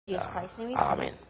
Jesus Christ's name we 아멘. pray.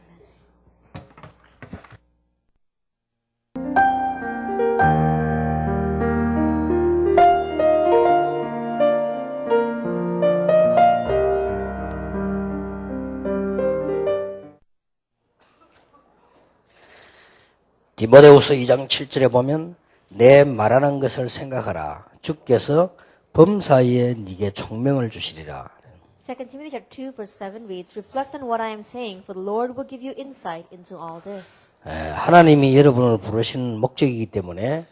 디모데후서 2장 7절에 보면 내 말하는 것을 생각하라. 주께서 범사이에 네게 총명을 주시리라. 2 Timothy chapter 2 verse 7 reads, Reflect on what I am saying, for the Lord will give you insight into all this. 하나님이 여러분을 부르신 목적이기 때문에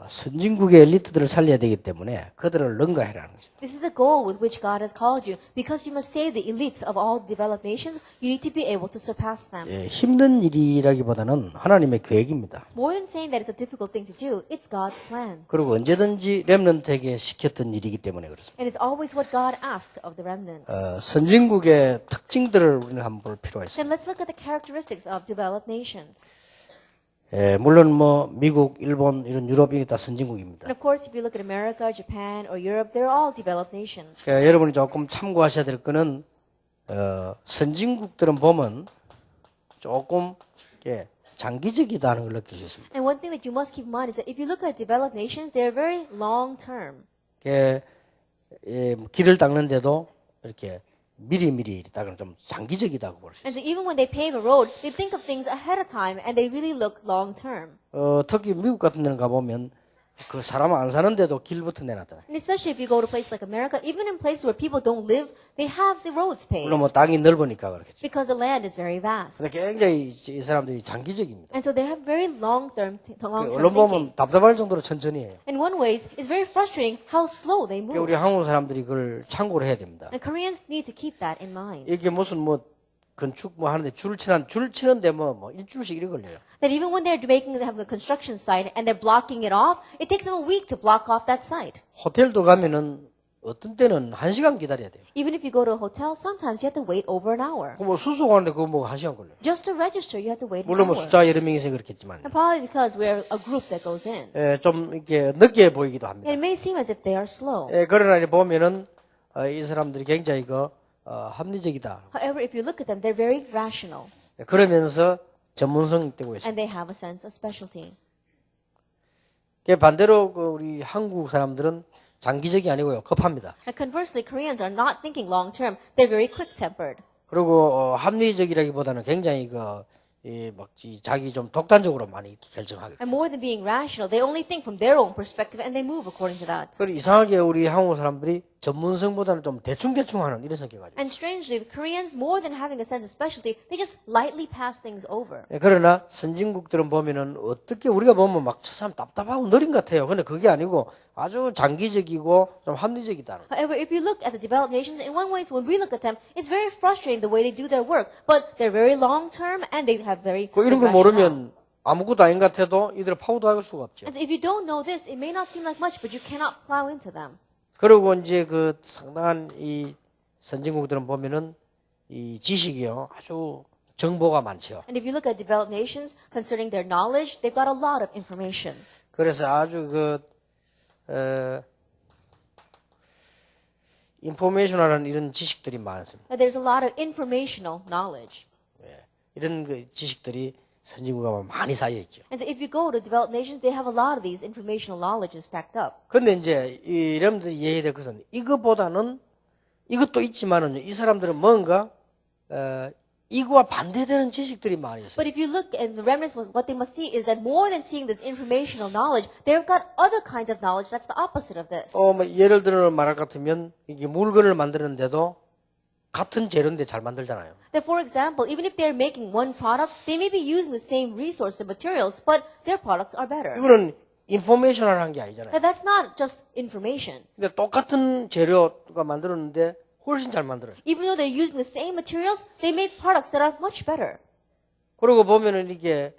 선진국의 엘리트들을 살려야 되기 때문에 그들을 능가해라는 것입니다. This is the goal with which God has called you. Because you must save the elites of all developed nations, you need to be able to surpass them. 힘든 일이라기보다는 하나님의 계획입니다. More than saying that it's a difficult thing to do, it's God's plan. 그리고 언제든지 렘넌트에게 시켰던 일이기 때문에 그렇습니다. And it's always what God asked of the remnants. 선진국의 특징들을 우리는 한번 볼 필요가 있습니다. Then let's look at the characteristics of developed nations. 물론 미국, 일본 이런 유럽이 다 선진국입니다. And of course, if you look at America, Japan, or Europe, they're all developed nations. 여러분이 조금 참고하셔야 될 거는 선진국들은 보면 조금 장기적이다는 걸 느낄 수 있습니다. And one thing that you must keep in mind is that if you look at developed nations, they're very long term. 길을 닦는데도 이렇게 미리미리 닦으면 좀 장기적이다고 볼 수 있어요. And so even when they pave a road, they think of things ahead of time and they really look long term. 특히 미국 같은 데는 가보면 그 사람 안 사는데도 길부터 내놨잖아요. And especially if you go to a place like America, even in places where people don't live, they have the roads paved. 물론 땅이 넓으니까 그렇겠죠. Because the land is very vast. 근데 굉장히 이 사람들이 장기적입니다. And so they have very long-term 언론 thinking. 보면 답답할 정도로 천천히 해요. In one ways, it's very frustrating how slow they move. 우리 한국 사람들이 그걸 참고를 해야 됩니다. And Koreans need to keep that in mind. 이게 무슨 건축 하는데 줄 치는데 일주일씩 이래 걸려요. That even when they're have a construction site and they're blocking it off, it takes them a week to block off that site. 호텔도 가면은 어떤 때는 1시간 기다려야 돼요. Even if you go to a hotel, sometimes you have to wait over an hour. 수속하는데 그거 1시간 걸려요. Just to register, you have to wait an 물론 hour. 숫자 여러 명이서 그렇겠지만. And probably because we're a group that goes in. 좀 이렇게 늦게 보이기도 합니다. And it may seem as if they are slow. 그러나 보면은 이 사람들이 굉장히 합리적이다. However, if you look at them, they're very rational. 그러면서 전문성 떼고 있어요. And they have a sense of specialty. 반대로 우리 한국 사람들은 장기적이 아니고요, 급합니다. And conversely, Koreans are not thinking long term. They're very quick-tempered. 그리고 합리적이라기보다는 굉장히 자기 좀 독단적으로 많이 결정하게. And more than being rational, they only think from their own perspective and they move according to that. 그리고 이상하게 우리 한국 사람들이 전문성보다는 좀 대충대충 하는 이런 성격이 가지고. And strangely, the Koreans, more than having a sense of specialty, they just lightly pass things over. 그러나 선진국들은 보면은 어떻게 우리가 보면 막 참 답답하고 느린 것 같아요. 근데 그게 아니고 아주 장기적이고 좀 합리적이다. However, if you look at the developed nations, in one way, when we look at them, it's very frustrating the way they do their work. But they're very long term and they have very 이런 걸 good rationale. 모르면 아무것도 아닌 것 같아도 이들을 파고도 할 수가 없죠. And so if you don't know this, it may not seem like much, but you cannot plow into them. 그리고 이제 상당한 이 선진국들은 보면은 이 지식이요 아주 정보가 많죠. And if you look at developed nations, concerning their knowledge, they've got a lot of information. 그래서 아주 인포메이션이라는 이런 지식들이 많습니다. And there's a lot of informational knowledge. 이런 지식들이 선진국에 많이 쌓여 있죠. And so if you go to developed nations, they have a lot of these informational knowledges stacked up. 근데 이제 여러분들이 이해해야 될 것은 이것보다는 이것도 있지만은 이 사람들은 뭔가 이거와 반대되는 지식들이 많이 있어요. But if you look at the remnants, what they must see is that more than seeing this informational knowledge, they've got other kinds of knowledge that's the opposite of this. 예를 들어 말할 것 같으면 이게 물건을 만드는데도 같은 재료인데 잘 만들잖아요. That for example, even if they're making one product, they may be using the same resources and materials, but their products are better. 이거는 인포메이션을 한 게 아니잖아요. That's not just information. 근데 똑같은 재료가 만들었는데 훨씬 잘 만들어요. Even though they're using the same materials, they make products that are much better. 그러고 보면은 이게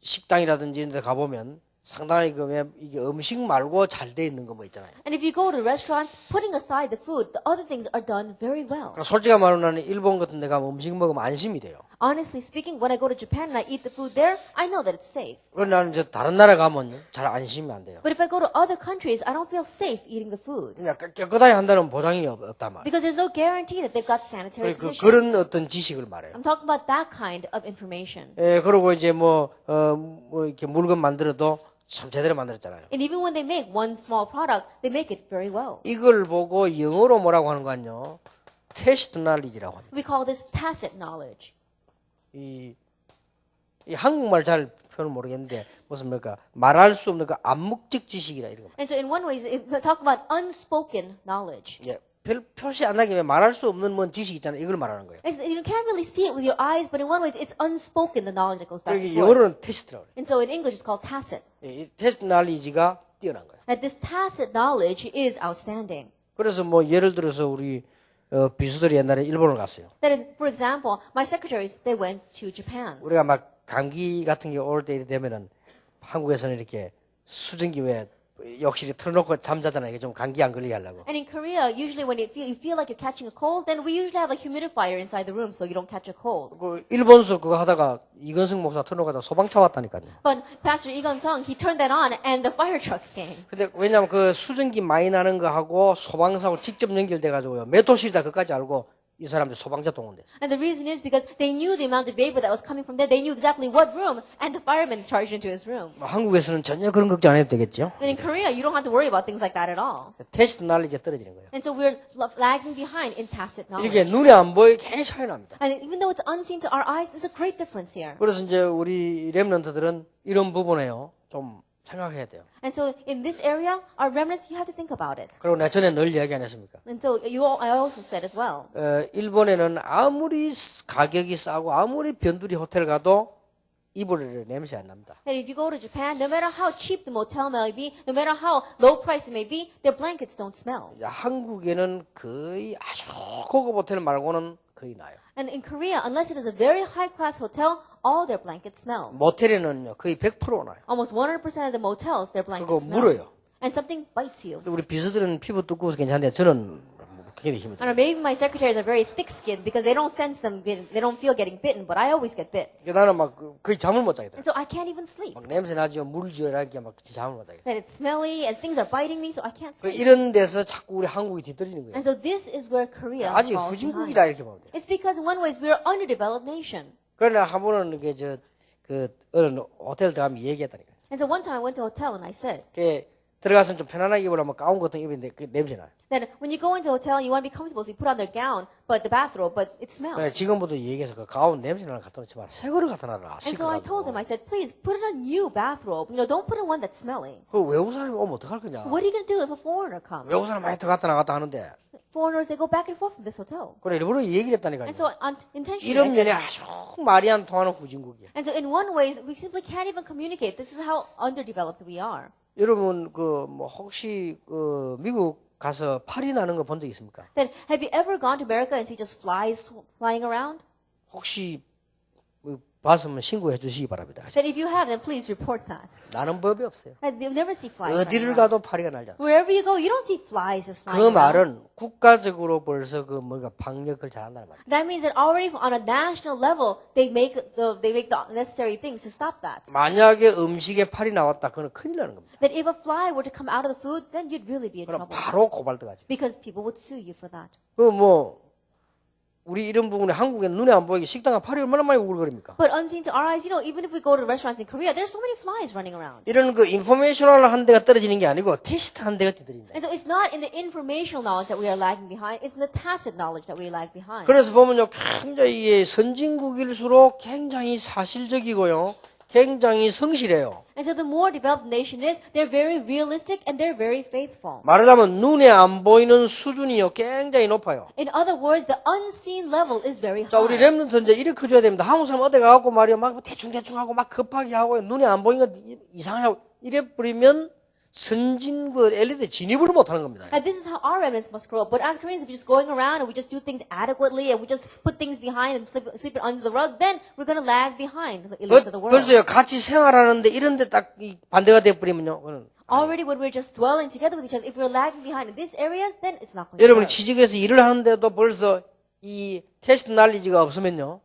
식당이라든지 이런 데 가보면 상당히 이게 음식 말고 잘 돼 있는 거 있잖아요. And if you go to restaurants, putting aside the food, the other things are done very well. 솔직히 말하면 나는 일본 같은 데 가면 음식 먹으면 안심이 돼요. Honestly speaking, when I go to Japan and I eat the food there, I know that it's safe. 그러나 나는 다른 나라 가면 잘 안심이 안 돼요. But if I go to other countries, I don't feel safe eating the food. 그냥 깨끗하게 한다는 보장이 없단 말이에요. Because there's no guarantee that they've got sanitary conditions. 그런 어떤 지식을 말해요. I'm talking about that kind of information. 예, 그리고 이제 뭐 이렇게 물건 만들어도 참 제대로 만들었잖아요. And even when they make one small product, they make it very well. 이걸 보고 영어로 뭐라고 하는 거는요? 테스트 날리지라고 합니다. We call this tacit knowledge. 이 한국말 잘 표현을 모르겠는데 무슨 뭐까 말할 수 없는 그 암묵적 지식이라 이런 거. And so in one way, we talk about unspoken knowledge. 예, 별 표시 안 나게 말할 수 없는 뭔 지식 있잖아요. 이걸 말하는 거예요. You can't really see it with your eyes, but in one way, it's unspoken, the knowledge that goes back and 그러니까 forth. 영어로는 테스트라고 그래요. And so in English, it's called tacit. 이 테스트 날리지가 뛰어난 거예요. And this tacit knowledge is outstanding. 그래서 뭐 예를 들어서 우리 비서들이 옛날에 일본을 갔어요. That, for example, my secretaries, they went to Japan. 우리가 막 감기 같은 게 올 때 되면은 한국에서는 이렇게 수증기 왜 욕실에 틀어놓고 잠자잖아요. 이게 좀 감기 안 걸리게 하려고. And in Korea, usually when you feel like you're catching a cold, then we usually have a humidifier inside the room so you don't catch a cold. 그 일본서 그거 하다가 이건승 목사 틀어놓고 소방차 왔다니까요. But Pastor Egon Sung, he turned that on and the fire truck came. 근데 왜냐면 그 수증기 많이 나는 거 하고 소방사하고 직접 연결돼 가지고요. 몇 호실이다 그까지 알고 이 사람들 소방차 동원됐어요. And the reason is because they knew the amount of vapor that was coming from there. They knew exactly what room, and the firemen charged into his room. 한국에서는 전혀 그런 걱정 안 해도 되겠죠. Then in Korea, you don't have to worry about things like that at all. 테스트 날리지 떨어지는 거예요. And so we're lagging behind in tacit 이게 knowledge. 눈에 안 보여 굉장히 차이 납니다. And even though it's unseen to our eyes, there's a great difference here. 그래서 이제 우리 렘넌트들은 이런 부분에요. 좀 생각해야 돼요. And so in this area, our remnants, you have to think about it. 그리고 내가 전에 늘 이야기 안 했습니까? And so I also said as well. 일본에는 아무리 가격이 싸고 아무리 변두리 호텔 가도 이불에 냄새 안 납니다. That if you go to Japan, no matter how cheap the motel may be, no matter how low price it may be, their blankets don't smell. 한국에는 거의 아주 고급 호텔 말고는 거의 나요. And in Korea, unless it is a very high-class hotel, all their blankets smell. 모텔에는요 거의 100% 나요. Almost 100% of the motels, their 그리고 blankets smell. 물어요. And something bites you. 우리 비서들은 피부 두꺼워서 괜찮은데 저는 굉장히 힘들어요. I don't know, maybe my secretaries are very thick-skinned because they don't sense them, they don't feel getting bitten, but I always get bit. 나는 막 거의 잠을 못 자겠더라고요. And so I can't even sleep. 막 냄새 나죠. 물 지어라니까 막 잠을 못 자겠어요. That it's smelly and things are biting me, so I can't sleep. 이런 데서 자꾸 우리 한국이 뒤떨어지는 거예요. And so this is where Korea 아직 falls 후진국이다 behind. 이렇게 보면 돼요. It's because in one way we're an underdeveloped nation. 그러나 한 번은 이게 그 어느 호텔 들어가면 얘기했다니까요. And so one time I went to a hotel and I said 들어가서 좀 편안하게 입으려면 가운 같은 거 입는데 그 냄새 나요. that when you go into a hotel and you want to be comfortable, so you put on their gown, but the bathrobe, but it smells. 그래 지금부터 얘기해서 그 가운 냄새 나는 갖다 놓지 마라. 새 거를 갖다 놔라. And so I told them, I said, please put in a new bathrobe. Don't put in one that's smelling. 그 외국 사람이 오면 어떡할 거냐. What are you going to do if a foreigner comes? 외국 사람 많이 들어갔다 나갔다 하는데 Foreigners, they go back and forth from this hotel. 그래 일부러 얘기를 했다니까요. And so intentionally, 이런 I 면에 said, 아주 말이 안 통하는 후진국이에요. and so in one way, we simply can't even communicate. This is how underdeveloped we are. 여러분 뭐 혹시 미국 가서 파리 나는 거 본 적 있습니까? Then have you ever gone to America and see just flies flying around? 혹시 봤으면 신고해 주시기 바랍니다. Then if you have, then please report that. 나는 법이 없어요. You never see flies flying 어디를 around. 가도 파리가 날지 않습니다. Wherever you go, you don't see flies just 그 flying around. 말은 국가적으로 벌써 뭔가 방역을 잘한다는 말이에요. That means that already on a national level, they make the necessary things to stop that. 만약에 음식에 파리 나왔다, 그건 큰일 나는 겁니다. That if a fly were to come out of the food, then you'd really be in 그럼 trouble. 바로 고발 들어가죠. Because people would sue you for that. 우리 이런 부분에 한국에 눈에 안 보이게 식당에 파리 얼마나 많이 우글거립니까? But unseen to our eyes, even if we go to restaurants in Korea, there's so many flies running around. 이런 인포메이셔널 한 데가 떨어지는 게 아니고 테스트 한 데가 뒤떨어진다. And so it's not in the informational knowledge that we are lagging behind, it's in the tacit knowledge that we lag behind. 그래서 보면요, 굉장히 선진국일수록 굉장히 사실적이고요, 굉장히 성실해요. And so the more developed nation is, they're very realistic and they're very faithful. 말하자면 눈에 안 보이는 수준이요, 굉장히 높아요. In other words, the unseen level is very 자, 우리 high. 렘넌트 이제 이렇게 줘야 됩니다. 한국 사람 어디 가갖고 말이야, 막 대충 하고 막 급하게 하고 눈에 안 보이는 거 이상하고 이래 버리면 선진국 엘리트 진입을 못 하는 겁니다. And this is how our remnants must grow up. But as Koreans, if we're just going around and we just do things adequately and we just put things behind and sweep it under the rug, then we're going to lag behind the elites of the world. 벌써요, 같이 생활하는데 이런데 딱 반대가 돼버리면요, 그는. Already when we're just dwelling together with each other, if we're lagging behind in this area, then it's not going to 여러분이 work. 취직해서 일을 하는데도 벌써 이 테스트 날리지가 없으면요,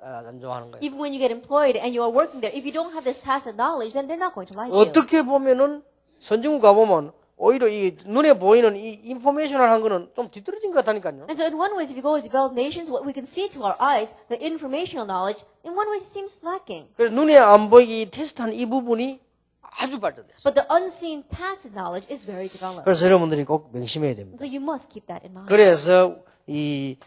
안 좋아하는 거예요. Even when you get employed and you are working there, if you don't have this tacit knowledge, then they're not going to like you. 어떻게 보면은 선진국 가보면 오히려 이 눈에 보이는 이 인포메이션을 거는 좀 뒤떨어진 것 같다니까요. And so in one way, if you go to developed nations, what we can see to our eyes, the informational knowledge, in one way seems lacking. 그래서 눈에 안 보이기 테스트한 이 부분이 아주 발전됐어요. But the unseen tacit knowledge is very developed. 그래서 여러분들이 꼭 명심해야 됩니다. So you must keep that in mind. 그래서 이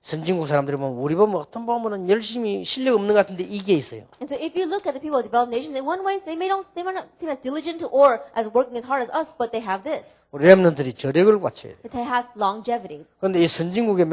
선진국 사람들이 보면 우리 보면 어떤 보면은 열심히 실력 없는 것 같은데 이게 있어요. And so if you look at the people of developed nations, in one way, they might not seem as diligent or as working as hard as us, but they have this. 우리 렘넌트들이 저력을 갖춰야 돼요. They have longevity. 그런데 이 선진국의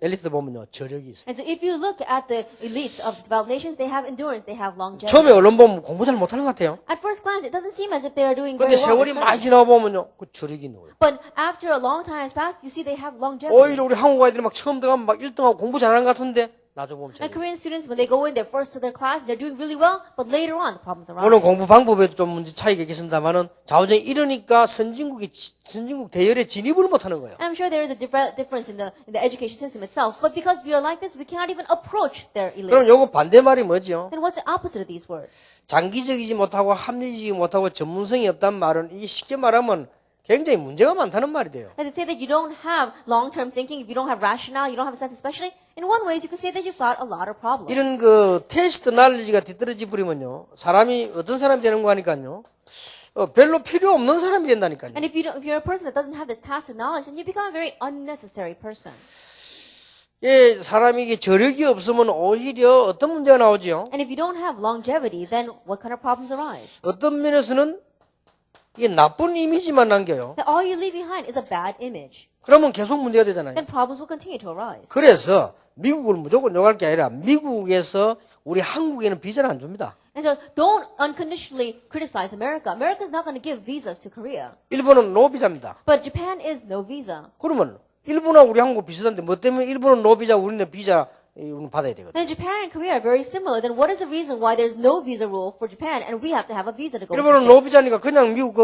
엘리트들 보면요 저력이 있어요. And so if you look at the elites of developed nations, they have endurance, they have longevity. 처음에 언론 보면 공부 잘 못하는 것 같아요. At first glance, it doesn't seem as if they are doing 근데 very well. 세월이 많이 지나고 보면요 그 저력이 있는 거예요. But after a long time has passed, you see they have longevity. 오히려 우리 한국 아이들이 막 처음 들어가면 막 1등하고 공부 잘하는 것 같은데 나중에 보면 And Korean students, when they go in, they're first to their class, they're doing really well, but later on, the problems arise. 물론 공부 방법에도 좀 문제 차이가 있겠습니다만은 좌우정이 이러니까 선진국 대열에 진입을 못하는 거예요. And I'm sure there is a difference in the education system itself, but because we are like this, we cannot even approach their 그럼 elite. 요거 반대말이 뭐죠? Then what's the opposite of these words? 장기적이지 못하고 합리적이지 못하고 전문성이 없단 말은 이게 쉽게 말하면 굉장히 문제가 많다는 말이 돼요. And to say that you don't have long-term thinking, if you don't have rationale, you don't have a sense especially, in one way, you could say that you've got a lot of problems. 이런 그 테스트 날리지가 뒤떨어지 버리면요. 사람이 어떤 사람이 되는 거 하니까요. 별로 필요 없는 사람이 된다니까요. And if you're a person that doesn't have this tacit knowledge, then you become a very unnecessary person. 예, 사람이 이게 저력이 없으면 오히려 어떤 문제가 나오지요? And if you don't have longevity, then what kind of problems arise? 어떤 면에서는 이게 나쁜 이미지만 남겨요. That all you leave behind is a bad image. 그러면 계속 문제가 되잖아요. Then problems will continue to arise. 그래서 미국을 무조건 욕할 게 아니라 미국에서 우리 한국에는 비자를 안 줍니다. And so don't unconditionally criticize America. America's not going to give visas to Korea. 일본은 노비자입니다. But Japan is no visa. 그러면 일본하고 우리 한국 비슷한데 뭐 때문에 일본은 노비자 우리는 비자 우리는 받아야 되거든요. And Japan and Korea are very similar. Then what is the reason why there's no visa rule for Japan and we have to have a visa to go to 일본은 Japan? 노비자니까 그냥 미국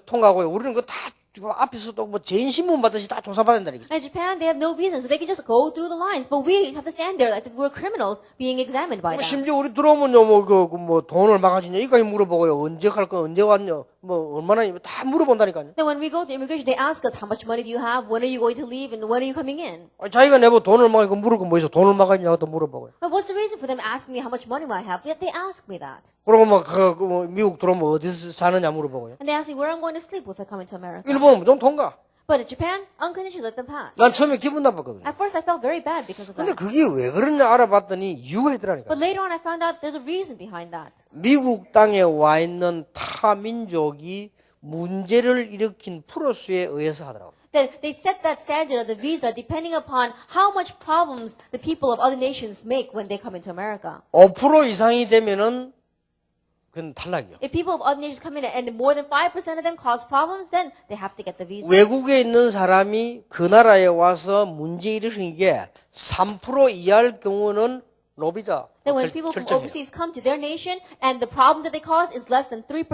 통과하고요. 우리는 다 앞에서 또 뭐 개인 신문 받듯이 다 조사받아야 된다니까. And Japan, they have no visa, so they can just go through the lines. But we have to stand there as if we're criminals being examined by them. 심지어 우리 들어오면요, 뭐 돈을 막아주냐, 이까지 물어보고요. 언제 갈 거, 언제 왔냐, 뭐 얼마나 다 물어본다니까요. Then when we go to immigration, they ask us how much money do you have, when are you going to leave, and when are you coming in? 자기가 내고 돈을 막아고 물어보고 뭐 있어, 돈을 막아주냐고 또 물어보고요. But what's the reason for them asking me how much money I have? Yet they ask me that. 그러고 막 뭐 미국 들어오면 어디서 사느냐 물어보고요. And they ask me where I'm going to sleep if I come into America. 일본은 무조건 통과. But in Japan, unconditionally let them pass. 난 처음에 기분 나빴거든요. At first, I felt very bad because of 근데 that. 그게 왜 그러냐 알아봤더니 이유가 있더라니까. But later on, I found out there's a reason behind that. 미국 땅에 와 있는 타 민족이 문제를 일으킨 프로스에 의해서 하더라고요. That they set that standard of the visa depending upon how much problems the people of other nations make when they come into America. 5% 이상이 되면은 그건 탈락이요. If people of other nations come in and more than 5% of them cause problems, then they have to get the visa. 외국에 있는 사람이 그 나라에 와서 문제 일으키는 게 3% 이하일 경우는 노비자 Then when people from 결정해요. overseas come to their nation and the problem that they cause is less than 3%,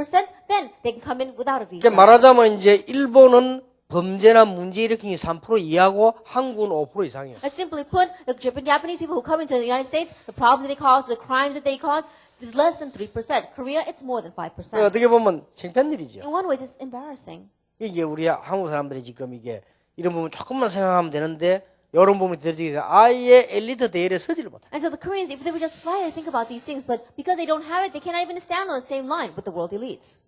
then they can come in without a visa. 그러니까 말하자면 이제 일본은 범죄나 문제 일으키는 게 3% 이하고 한국은 5% 이상이에요. Simply put, the Japanese people who come into the United States, the problems that they cause, the crimes that they cause, is less than 3%. Korea, it's more than 5%. 어떻게 보면 창피한 일이죠. In one way, it's embarrassing. 이게 우리 한국 사람들이 지금 이게 이런 부분 조금만 생각하면 되는데 이런 부분이 들어지게 아예 엘리트 대열에 서지를 못해요. And so the Koreans, if they would just slightly think about these things, but because they don't have it, they cannot even stand on the same line with the world elites.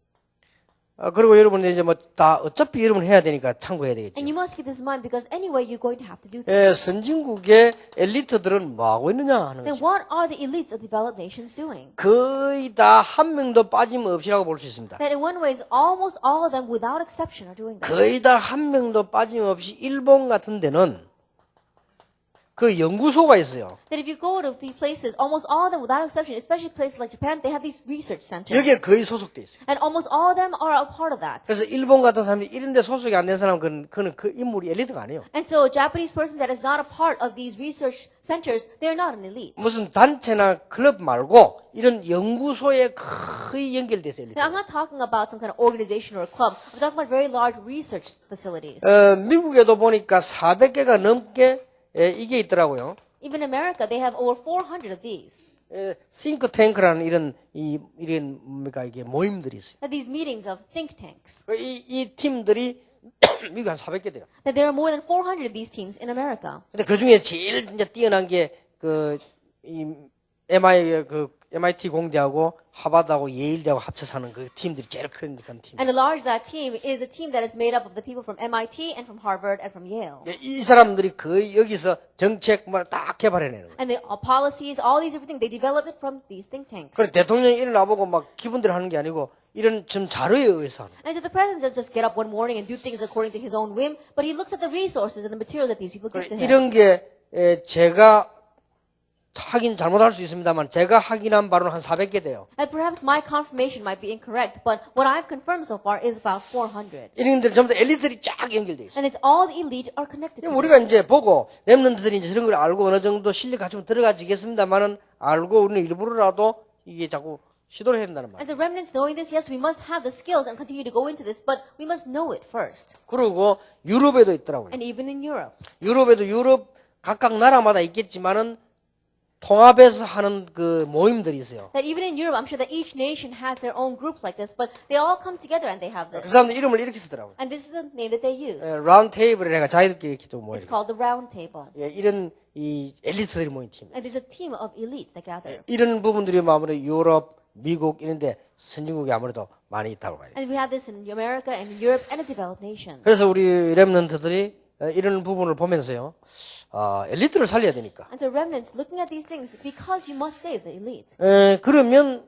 그리고 여러분 이제 뭐 다 어차피 여러분 해야 되니까 참고해야 되겠죠. And you must keep this in mind because anyway, you're going to have to do 예, things. 선진국의 엘리트들은 뭐 하고 있느냐 하는 Then 거죠. what are the elites of developed nations doing? 거의 다 한 명도 빠짐없이라고 볼 수 있습니다. That in one way, almost all of them, without exception, are doing that. 거의 다 한 명도 빠짐없이 일본 같은 데는 그 연구소가 있어요. That if you go to these places, almost all of them, without exception, especially places like Japan, they have these research centers. 여기에 거의 소속돼 있어요. And almost all of them are a part of that. 그래서 일본 같은 사람이 이런 데 소속이 안 된 사람은 그는 그 인물이 엘리트가 아니에요. And so a Japanese person that is not a part of these research centers, they're not an elite. 무슨 단체나 클럽 말고 이런 연구소에 거의 연결돼서 엘리트. Now, I'm not talking about some kind of organization or a club. I'm talking about very large research facilities. 미국에도 보니까 400개가 넘게 이게 있더라고요. Even in America, they have over 400 of these. 싱크탱크라는 이런 뭡니까 이게 모임들이 있어요. That these meetings of think tanks. 이 팀들이 미국 한 400개 돼요. That there are more than 400 of these teams in America. 근데 그 중에 제일 이제 뛰어난 게 MIT 공대하고 하버드하고 예일대하고 합쳐서 하는 그 팀들이 제일 큰 팀. And a large that team is a team that is made up of the people from MIT and from Harvard and from Yale. 이 사람들이 거의 여기서 정책만 딱 개발해내는 거예요. And the policies, all these different things, they develop it from these think tanks. 그래 대통령이 일어나보고 막 기분대로 하는 게 아니고 이런 좀 자료에 의해서 하는 거예요. And so the president doesn't just get up one morning and do things according to his own whim, but he looks at the resources and the materials that these people give to him. 이런 게 제가 확인 잘못할 수 있습니다만 제가 확인한 바로는 한 400개 돼요. And perhaps my confirmation might be incorrect, but what I've confirmed so far is about 400. 이런 들 전부 다 엘리트들이 쫙 연결돼 있어요. And it's all the elite are connected to 우리가 this. 이제 보고 렘넌트들이 이제 그런 걸 알고 어느 정도 실력 갖추면 들어가지겠습니다만은 알고 우리는 일부러라도 이게 자꾸 시도를 해야 된다는 말이에요. And the remnants knowing this, yes, we must have the skills and continue to go into this, but we must know it first. 그리고 유럽에도 있더라고요. And even in Europe. 유럽에도 유럽 각각 나라마다 있겠지만은 통합해서 하는 그 모임들이 있어요. That even in Europe, I'm sure that each nation has their own groups like this, but they all come together and they have 그 this. 사람들 이름을 이렇게 쓰더라고요. And this is the name that they use. 라운드 테이블에 내가 자기들끼리 이렇게 또 모여. It's called the round table. 이런 이 엘리트들이 모인 팀. And there's a team of elites that gather. 이런 부분들이 아무래도 유럽, 미국 이런데 선진국이 아무래도 많이 있다고 봐요. And we have this in America and in Europe and in developed nations. 그래서 우리 렘넌트들이 이런 부분을 보면서요, 엘리트를 살려야 되니까. And so remnants looking at these things because you must save the elite. 그러면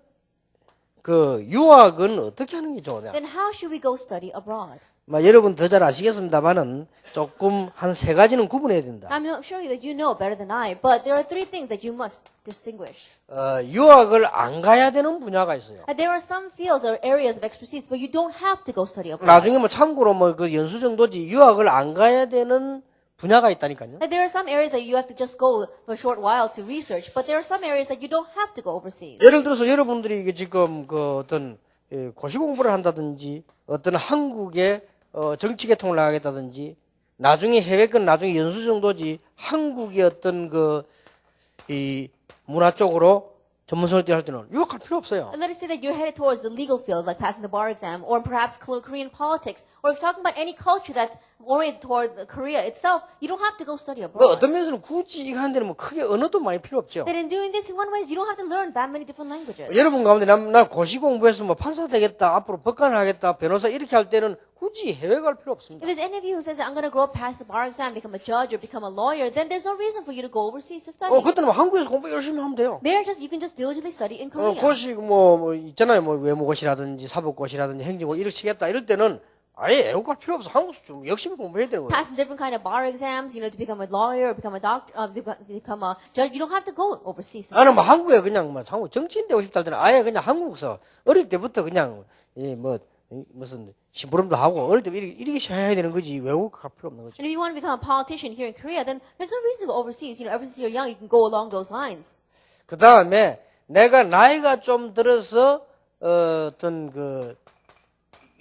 그 유학은 어떻게 하는 게 좋으냐? Then how should we go study abroad? 여러분 더 잘 아시겠습니다만은 조금 한 3가지는 구분해야 된다. I'm not sure that you know better than I, but there are 3 things that you must distinguish. 유학을 안 가야 되는 분야가 있어요. And there are some fields or areas of expertise, but you don't have to go study abroad. 나중에 뭐 참고로 뭐 그 연수 정도지 유학을 안 가야 되는 분야가 있다니까요. And there are some areas that you have to just go for a short while to research, but there are some areas that you don't have to go overseas. 예를 들어서 여러분들이 이게 지금 그 어떤 고시 공부를 한다든지 어떤 한국의 정치 계통을 나가겠다든지 나중에 해외권 나중에 연수 정도지 한국의 어떤 이 문화 쪽으로 전문성을 띄할 때는 유학할 필요 없어요. And let us say that you're headed towards the legal field, like passing the bar exam, or perhaps Korean politics, or if you're talking about any culture that's oriented toward Korea itself, you don't have to go study 뭐 abroad. 어떤 면에서는 굳이 이거 하는 데는 뭐 크게 언어도 많이 필요 없죠. That in doing this, in one way, you don't have to learn that many different languages. 여러분 가운데 나 고시 공부해서 뭐 판사 되겠다, 앞으로 법관을 하겠다, 변호사 이렇게 할 때는 굳이 해외 갈 필요 없습니다. If there's any of you who says that I'm going to grow up past the bar exam, become a judge, or become a lawyer, then there's no reason for you to go overseas to study. 그때는 뭐 한국에서 공부 열심히 하면 돼요. You can just diligently study in Korea. 고시 뭐 있잖아요. 뭐 외무고시라든지 사법고시라든지 행정고 이렇게 치겠다 이럴 때는 아예 애국 갈 필요 없어. 한국에서 좀 열심히 공부해야 되는 거예요. Passing different kind of bar exams, to become a lawyer, or become a doctor, become a judge. You don't have to go overseas to study. 나는 뭐 한국에 그냥 뭐 한국 정치인 되고 싶다 할 때는 아예 그냥 한국에서 어릴 때부터 그냥 무슨 심부름도 하고 어릴 때 이렇게 해야 되는 거지 외국 갈 필요 없는 거지. And if you want to become a politician here in Korea, then there's no reason to go overseas. Ever since you're young, you can go along those lines. 그 다음에 내가 나이가 좀 들어서 어떤 그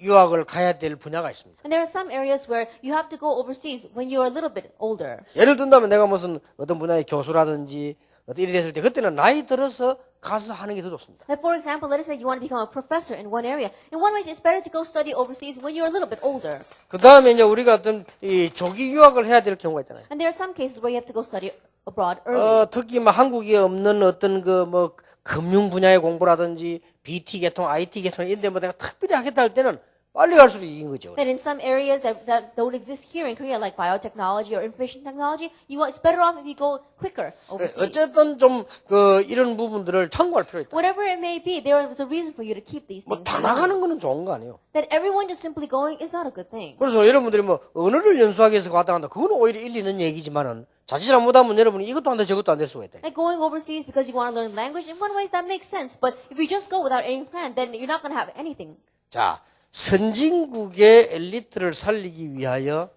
유학을 가야 될 분야가 있습니다. And there are some areas where you have to go overseas when you're a little bit older. 예를 든다면 내가 무슨 어떤 분야의 교수라든지 어떤 일이 됐을 때 그때는 나이 들어서 가서 하는 게 더 좋습니다. Like for example, let us say you want to become a professor in one area. In one way, it's better to go study overseas when you're a little bit older. 그 다음에 이제 우리가 어떤 이 조기 유학을 해야 될 경우가 있잖아요. And there are some cases where you have to go study abroad early. 특히 뭐 한국에 없는 어떤 그 뭐 금융 분야의 공부라든지 BT 계통, IT 계통 이런 데 뭐 내가 특별히 하겠다 할 때는 빨리 갈수록 이긴 거죠. That in some areas that don't exist here in Korea, like biotechnology or information technology, it's better off if you go quicker overseas. 어쨌든 좀 그 이런 부분들을 참고할 필요 있다. Whatever it may be, there is a reason for you to keep these 뭐 things. 다 나가는 거는 좋은 거 아니에요. That everyone just simply going is not a good thing. 그래서 여러분들이 뭐 언어를 연수하기 위해서 왔다 간다. 그건 오히려 일리 있는 얘기지만은 자칫 잘못하면 여러분이 이것도 안 돼 저것도 안 될 수가 있다. Like going overseas because you want to learn language, in one way that makes sense. But if you just go without any plan, then you're not going to have anything. 자, 선진국의 엘리트를 살리기 위하여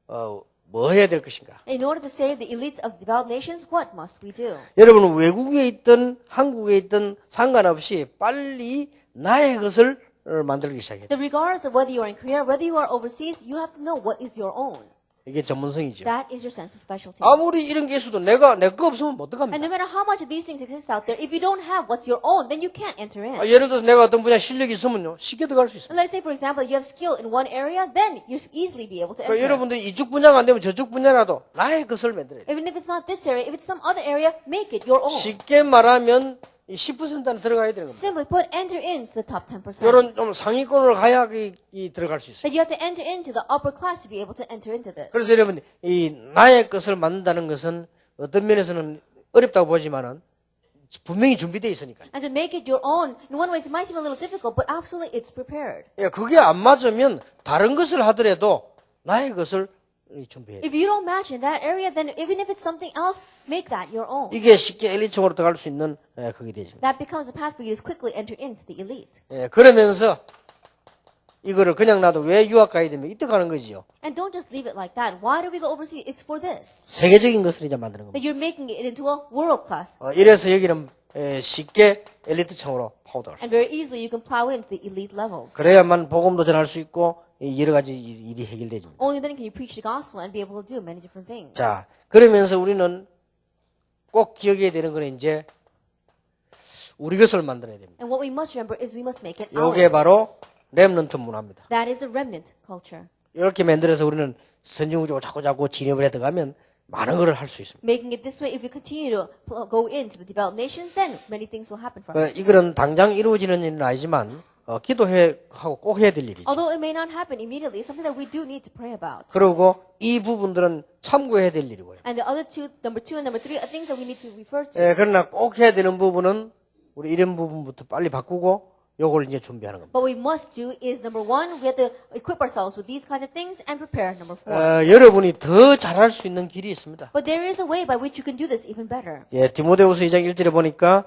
뭐 해야 될 것인가? In order to save the elites of developed nations, what must we do? 여러분은 외국에 있든 한국에 있든 상관없이 빨리 나의 것을 만들기 시작해야 돼. That regardless of whether you are in Korea, whether you are overseas, you have to know what is your own. 이게 전문성이죠. That is your sense of specialty. 아무리 이런 게 있어도 내 거 없으면 못 And 들어갑니다. no matter how much of these things exist out there, if you don't have what's your own, then you can't enter in. 예를 들어서 내가 어떤 분야 실력이 있으면요, 쉽게 들어갈 수 있습니다. And let's say, for example, you have skill in one area, then you easily be able to enter. 그러니까 여러분들이 이쪽 분야가 안 되면 저쪽 분야라도 나의 것을 만들어야 돼요. Even if it's not this area, if it's some other area, make it your own. 쉽게 말하면 10% 안에 들어가야 되는 겁니다. Simply put, enter into the top 10%. 이런 좀 상위권으로 가야 들어갈 수 있어요. That you have to enter into the upper class to be able to enter into this. 그래서 여러분, 이 나의 것을 만든다는 것은 어떤 면에서는 어렵다고 보지만은 분명히 준비되어 있으니까요. And to make it your own, in one way it might seem a little difficult, but absolutely it's prepared. 예, 그게 안 맞으면 다른 것을 하더라도 나의 것을 준비해야 돼요. If you don't match in that area, then even if it's something else, make that your own. 이게 쉽게 엘리트층으로 들어갈 수 있는 그게 되죠. That becomes a path for you to quickly enter into the elite. 예, 그러면서 이거를 그냥 놔도 왜 유학 가야 되면 이때 가는 거지요. And don't just leave it like that. Why do we go overseas? It's for this. 세계적인 것을 이제 만드는 겁니다. That you're making it into a world class. 이래서 여기는 쉽게 엘리트층으로 파고들어갈 수 And very easily you can plow into the elite levels. 그래야만 복음도 전할 수 있고 여러 가지 일이 해결되집니다. Only then can you preach the gospel and be able to do many different things. 자, 그러면서 우리는 꼭 기억해야 되는 건 이제 우리 것을 만들어야 됩니다. And what we must remember is we must make it 이게 ours. 바로 렘넌트 문화입니다. That is the remnant culture. 이렇게 만들어서 우리는 선진국적으로 자꾸 진입을 해 들어가면 많은 것을 할 수 있습니다. Making it this way, if we continue to go into the developed nations, then many things will happen from it. 이거는 당장 이루어지는 일은 아니지만 기도하고 꼭 해야 될 일이죠. Although it may not happen immediately, it's something that we do need to pray about. 그리고 이 부분들은 참고해야 될 일이고요. And the other two, number 2 and number 3, are things that we need to refer to. 그러나 꼭 해야 되는 부분은 우리 이런 부분부터 빨리 바꾸고 요걸 이제 준비하는 겁니다. What we must do is, number 1, we have to equip ourselves with these kinds of things and prepare, number 4. 여러분이 더 잘할 수 있는 길이 있습니다. But there is a way by which you can do this even better. 디모데후서 2장 1절에 보니까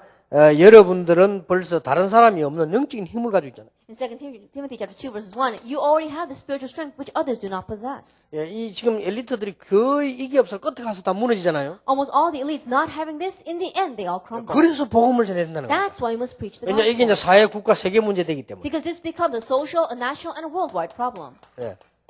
여러분들은 벌써 다른 사람이 없는 영적인 힘을 가지고 있잖아요. In 2 Timothy chapter 2 verses 1, you already have the spiritual strength which others do not possess. 이 지금 엘리트들이 거의 이게 없어 끝에 가서 다 무너지잖아요. Almost all the elites not having this, in the end they all crumble. 그래서 복음을 전해야 된다는 거예요. That's why we must preach the 왜냐 이게 이제 gospel. 사회, 국가, 세계 문제 되기 때문에. Because this becomes a social, a national, and a worldwide problem.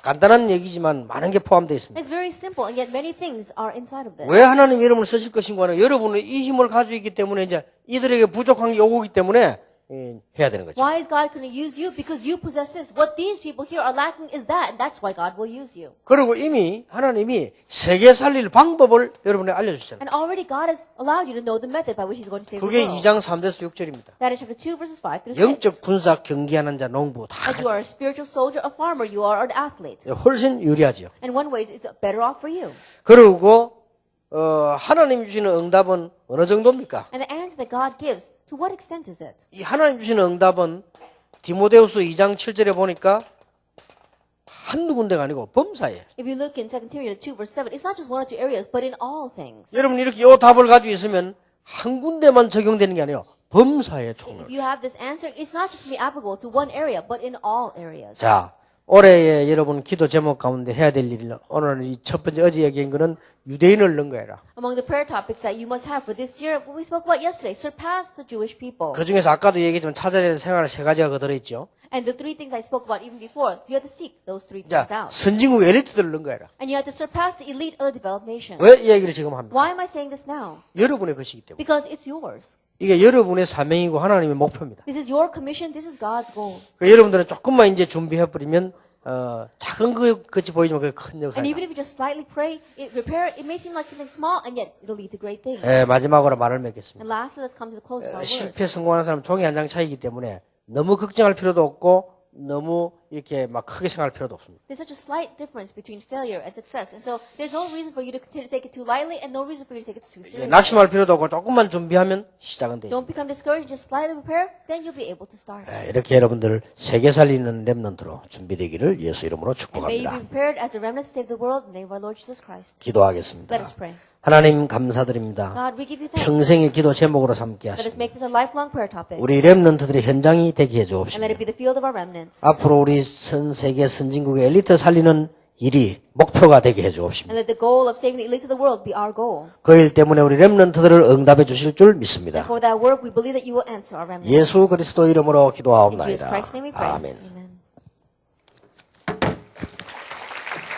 간단한 얘기지만 많은 게 포함되어 있습니다. It's very simple, and yet many things are inside of this. 왜 하나님 여러분을 쓰실 것인가는 여러분은 이 힘을 가지고 있기 때문에 이제 이들에게 부족한 게 오기 때문에 해야 되는 거죠. Why is God going to use you? Because you possess this. What these people here are lacking is that, and that's why God will use you. 그리고 이미 하나님이 세계 살릴 방법을 여러분에게 알려주셨잖아요. And already God has allowed you to know the method by which He's going to save the 그게 world. 2장 3절에서 6절입니다. That is chapter 2 verses 5 through 6. 영적 군사 경기하는 자 농부 다 That you are a spiritual soldier, a farmer, you are an athlete. 훨씬 유리하죠. In one way, it's better off for you. 그리고 하나님 주시는 응답은 어느 정도입니까? And the answer that God gives, to what extent is it? 이 하나님 주시는 응답은 디모데후서 2장 7절에 보니까 한두 군데가 아니고 범사예요. If you look in 2 Timothy 2 verse 7, it's not just one or two areas, but in all things. 여러분 이렇게 이 답을 가지고 있으면 한 군데만 적용되는 게 아니에요. 범사에 총을. If you have this answer, it's not just be applicable to one area, but in all areas. 자, 올해의 여러분 기도 제목 가운데 해야 될 일은 오늘 이 첫 번째 어제 얘기한 거는 유대인을 능가해라. Among the prayer topics that you must have for this year, what we spoke about yesterday, surpass the Jewish people. 그 중에서 아까도 얘기했지만 찾아야 되는 생활 세 가지가 그 들어있죠. And the three things I spoke about even before, you have to seek those three 자, things out. 선진국 엘리트들을 능가해라. And you have to surpass the elite of the developed nations. 왜 이 얘기를 지금 합니까? Why am I saying this now? 여러분의 것이기 때문에. Because it's yours. 이게 여러분의 사명이고 하나님의 목표입니다. This is your commission, this is God's goal. 그러니까 여러분들은 조금만 이제 준비해버리면 작은 것 같이 보이지만 그게 큰 And 역사입니다. even if you just slightly pray, it may seem like something small, and yet it'll lead to great things. 마지막으로 말을 맺겠습니다. And lastly, let's come to the close of our word. 실패 성공하는 사람 종이 한 장 차이기 때문에 너무 걱정할 필요도 없고 너무 이렇게 막 크게 생각할 필요도 없습니다. There's such a slight difference between failure and success. And so there's no reason for you to continue to take it too lightly and no reason for you to take it too seriously. 낙심할 필요도 없고 조금만 준비하면 시작은 되죠. Don't become discouraged, just slightly prepare, then you'll be able to start. 이렇게 여러분들 세계 살리는 렘넌트로 준비되기를 예수 이름으로 And may you 축복합니다. be prepared as the remnants to save the world in the name of our Lord Jesus Christ. 기도하겠습니다. Let us pray. 하나님 감사드립니다. God, we give you thanks. 평생의 기도 제목으로 삼게 Let us 하시고 make this a lifelong prayer topic. 우리 렘넌트들의 현장이 되게 And let 해주옵시고 it be the field of our remnants. 앞으로 우리 전 세계 선진국의 엘리트 살리는 일이 목표가 되게 해주옵시고 And let the goal of saving the elites of the world be our goal. 그 일 때문에 우리 렘넌트들을 응답해 주실 줄 믿습니다. For that work, we believe that you will answer our remnants. 예수 그리스도 이름으로 In Jesus 기도하옵나이다. Christ's name we pray. 아멘. Amen.